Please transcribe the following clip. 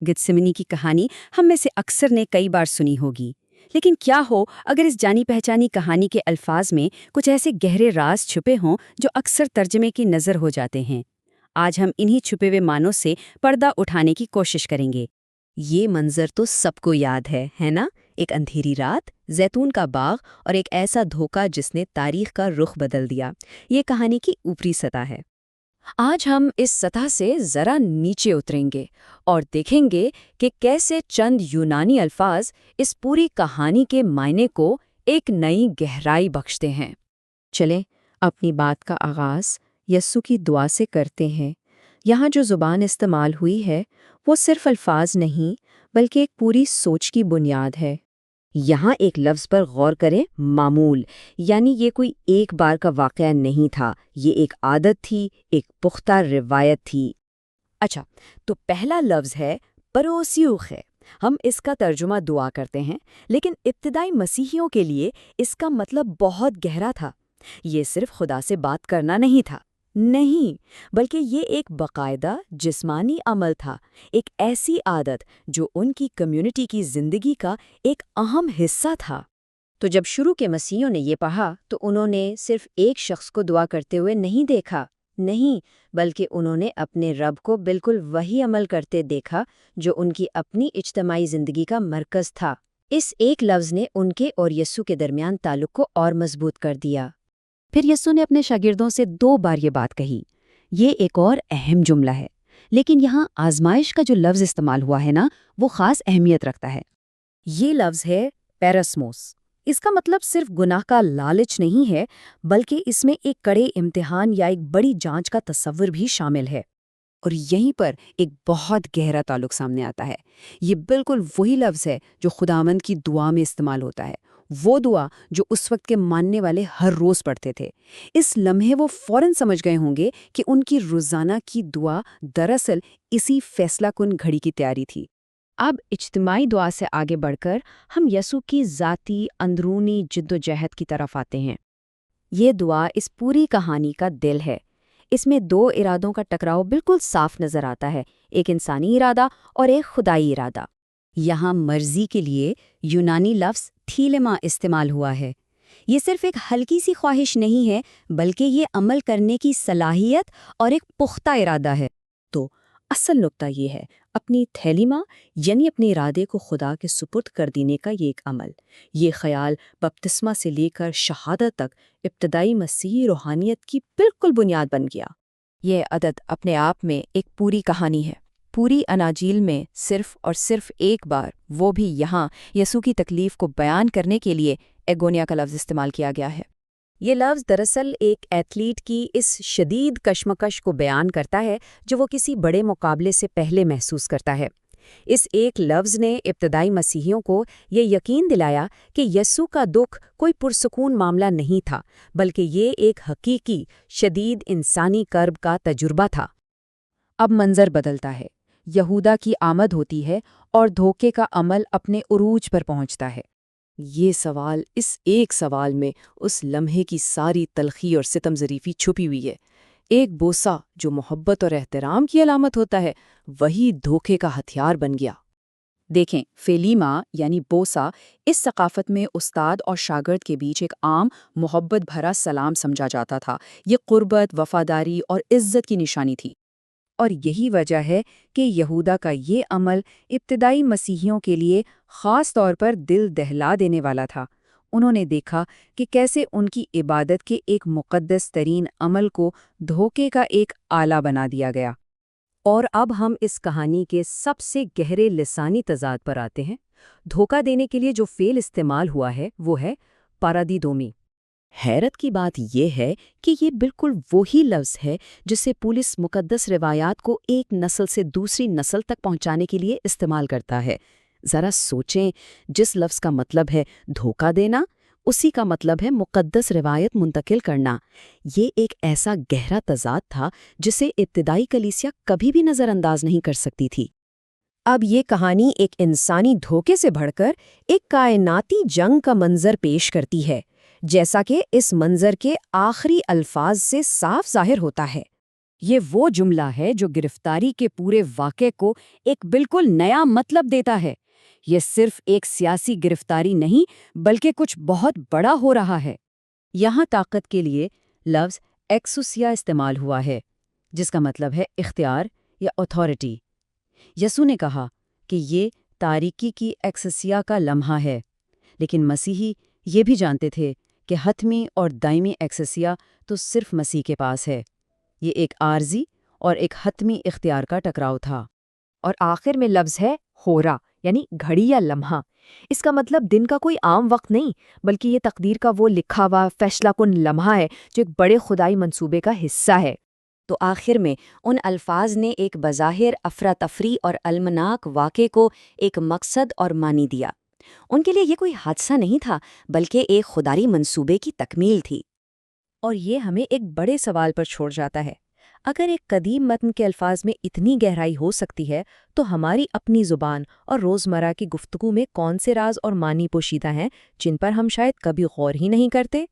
گتسمنی کی کہانی ہم میں سے اکثر نے کئی بار سنی ہوگی، لیکن کیا ہو اگر اس جانی پہچانی کہانی کے الفاظ میں کچھ ایسے گہرے راز چھپے ہوں جو اکثر ترجمے کی نظر ہو جاتے ہیں۔ آج ہم انہی چھپے ہوئے معنوں سے پردہ اٹھانے کی کوشش کریں گے۔ یہ منظر تو سب کو یاد ہے نا؟ ایک اندھیری رات، زیتون کا باغ اور ایک ایسا دھوکہ جس نے تاریخ کا رخ بدل دیا۔ یہ کہانی کی اوپری سطح ہے۔ آج ہم اس سطح سے ذرا نیچے اتریں گے اور دیکھیں گے کہ کیسے چند یونانی الفاظ اس پوری کہانی کے معنی کو ایک نئی گہرائی بخشتے ہیں۔ چلیں اپنی بات کا آغاز یسوع کی دعا سے کرتے ہیں۔ یہاں جو زبان استعمال ہوئی ہے وہ صرف الفاظ نہیں بلکہ ایک پوری سوچ کی بنیاد ہے۔ یہاں ایک لفظ پر غور کریں، معمول، یعنی یہ کوئی ایک بار کا واقعہ نہیں تھا، یہ ایک عادت تھی، ایک پختہ روایت تھی۔ اچھا، تو پہلا لفظ ہے پروسیوخ ہے۔ ہم اس کا ترجمہ دعا کرتے ہیں، لیکن ابتدائی مسیحیوں کے لیے اس کا مطلب بہت گہرا تھا۔ یہ صرف خدا سے بات کرنا نہیں تھا، نہیں، بلکہ یہ ایک باقاعدہ جسمانی عمل تھا، ایک ایسی عادت جو ان کی کمیونٹی کی زندگی کا ایک اہم حصہ تھا۔ تو جب شروع کے مسیحیوں نے یہ پڑھا تو انہوں نے صرف ایک شخص کو دعا کرتے ہوئے نہیں دیکھا، نہیں، بلکہ انہوں نے اپنے رب کو بالکل وہی عمل کرتے دیکھا جو ان کی اپنی اجتماعی زندگی کا مرکز تھا۔ اس ایک لفظ نے ان کے اور یسوع کے درمیان تعلق کو اور مضبوط کر دیا۔ پھر یسوع نے اپنے شاگردوں سے 2 بار یہ بات کہی۔ یہ ایک اور اہم جملہ ہے، لیکن یہاں آزمائش کا جو لفظ استعمال ہوا ہے نا، وہ خاص اہمیت رکھتا ہے۔ یہ لفظ ہے پیرسموس۔ اس کا مطلب صرف گناہ کا لالچ نہیں ہے، بلکہ اس میں ایک کڑے امتحان یا ایک بڑی جانچ کا تصور بھی شامل ہے۔ اور یہیں پر ایک بہت گہرا تعلق سامنے آتا ہے۔ یہ بالکل وہی لفظ ہے جو خداوند کی دعا میں استعمال ہوتا ہے، وہ دعا جو اس وقت کے ماننے والے ہر روز پڑھتے تھے۔ اس لمحے وہ فوراً سمجھ گئے ہوں گے کہ ان کی روزانہ کی دعا دراصل اسی فیصلہ کن گھڑی کی تیاری تھی۔ اب اجتماعی دعا سے آگے بڑھ کر ہم یسوع کی ذاتی اندرونی جدوجہد کی طرف آتے ہیں۔ یہ دعا اس پوری کہانی کا دل ہے۔ اس میں 2 ارادوں کا ٹکراؤ بالکل صاف نظر آتا ہے، ایک انسانی ارادہ اور ایک خدائی ارادہ۔ یہاں مرضی کے لیے یونانی لفظ تھیلما استعمال ہوا ہے۔ یہ صرف ایک ہلکی سی خواہش نہیں ہے، بلکہ یہ عمل کرنے کی صلاحیت اور ایک پختہ ارادہ ہے۔ تو اصل نقطہ یہ ہے، اپنی تھیلیما یعنی اپنے ارادے کو خدا کے سپرد کر دینے کا یہ ایک عمل۔ یہ خیال بپتسمہ سے لے کر شہادت تک ابتدائی مسیحی روحانیت کی بالکل بنیاد بن گیا۔ یہ عدد اپنے آپ میں ایک پوری کہانی ہے۔ پوری اناجیل میں صرف اور صرف ایک بار، وہ بھی یہاں، یسوع کی تکلیف کو بیان کرنے کے لیے ایگونیا کا لفظ استعمال کیا گیا ہے۔ یہ لفظ دراصل ایک ایتھلیٹ کی اس شدید کشمکش کو بیان کرتا ہے جو وہ کسی بڑے مقابلے سے پہلے محسوس کرتا ہے۔ اس ایک لفظ نے ابتدائی مسیحیوں کو یہ یقین دلایا کہ یسوع کا دکھ کوئی پرسکون معاملہ نہیں تھا، بلکہ یہ ایک حقیقی، شدید انسانی کرب کا تجربہ تھا۔ اب منظر بدلتا ہے۔ یہودا کی آمد ہوتی ہے اور دھوکے کا عمل اپنے عروج پر پہنچتا ہے۔ یہ سوال اس ایک سوال میں اس لمحے کی ساری تلخی اور ستم ظریفی چھپی ہوئی ہے۔ ایک بوسہ جو محبت اور احترام کی علامت ہوتا ہے، وہی دھوکے کا ہتھیار بن گیا۔ دیکھیں، فیلیما یعنی بوسہ اس ثقافت میں استاد اور شاگرد کے بیچ ایک عام محبت بھرا سلام سمجھا جاتا تھا۔ یہ قربت، وفاداری اور عزت کی نشانی تھی۔ اور یہی وجہ ہے کہ یہودا کا یہ عمل ابتدائی مسیحیوں کے لیے خاص طور پر دل دہلا دینے والا تھا۔ انہوں نے دیکھا کہ کیسے ان کی عبادت کے ایک مقدس ترین عمل کو دھوکے کا ایک آلہ بنا دیا گیا۔ اور اب ہم اس کہانی کے سب سے گہرے لسانی تضاد پر آتے ہیں۔ دھوکہ دینے کے لیے جو فعل استعمال ہوا ہے وہ ہے پارادیدومی۔ حیرت کی بات یہ ہے کہ یہ بالکل وہی لفظ ہے جسے پولیس مقدس روایات کو ایک نسل سے دوسری نسل تک پہنچانے کے لیے استعمال کرتا ہے۔ ذرا سوچیں، جس لفظ کا مطلب ہے دھوکہ دینا، اسی کا مطلب ہے مقدس روایت منتقل کرنا۔ یہ ایک ایسا گہرا تضاد تھا جسے ابتدائی کلیسیا کبھی بھی نظر انداز نہیں کر سکتی تھی۔ اب یہ کہانی ایک انسانی دھوکے سے بڑھ کر ایک کائناتی جنگ کا منظر پیش کرتی ہے، جیسا کہ اس منظر کے آخری الفاظ سے صاف ظاہر ہوتا ہے۔ یہ وہ جملہ ہے جو گرفتاری کے پورے واقعے کو ایک بالکل نیا مطلب دیتا ہے۔ یہ صرف ایک سیاسی گرفتاری نہیں بلکہ کچھ بہت بڑا ہو رہا ہے۔ یہاں طاقت کے لیے لفظ ایکسوسیا استعمال ہوا ہے، جس کا مطلب ہے اختیار یا اتھارٹی۔ یسوع نے کہا کہ یہ تاریکی کی ایکسسیا کا لمحہ ہے، لیکن مسیحی یہ بھی جانتے تھے کہ حتمی اور دائمی ایکسسیا تو صرف مسیح کے پاس ہے۔ یہ ایک عارضی اور ایک حتمی اختیار کا ٹکراؤ تھا۔ اور آخر میں لفظ ہے ہورا، یعنی گھڑی یا لمحہ۔ اس کا مطلب دن کا کوئی عام وقت نہیں، بلکہ یہ تقدیر کا وہ لکھا ہوا فیصلہ کن لمحہ ہے جو ایک بڑے خدائی منصوبے کا حصہ ہے۔ تو آخر میں ان الفاظ نے ایک بظاہر افراتفری اور المناک واقعے کو ایک مقصد اور معنی دیا۔ ان کے لیے یہ کوئی حادثہ نہیں تھا، بلکہ ایک خدائی منصوبے کی تکمیل تھی۔ اور یہ ہمیں ایک بڑے سوال پر چھوڑ جاتا ہے۔ اگر ایک قدیم متن کے الفاظ میں اتنی گہرائی ہو سکتی ہے تو ہماری اپنی زبان اور روزمرہ کی گفتگو میں کون سے راز اور معنی پوشیدہ ہیں جن پر ہم شاید کبھی غور ہی نہیں کرتے؟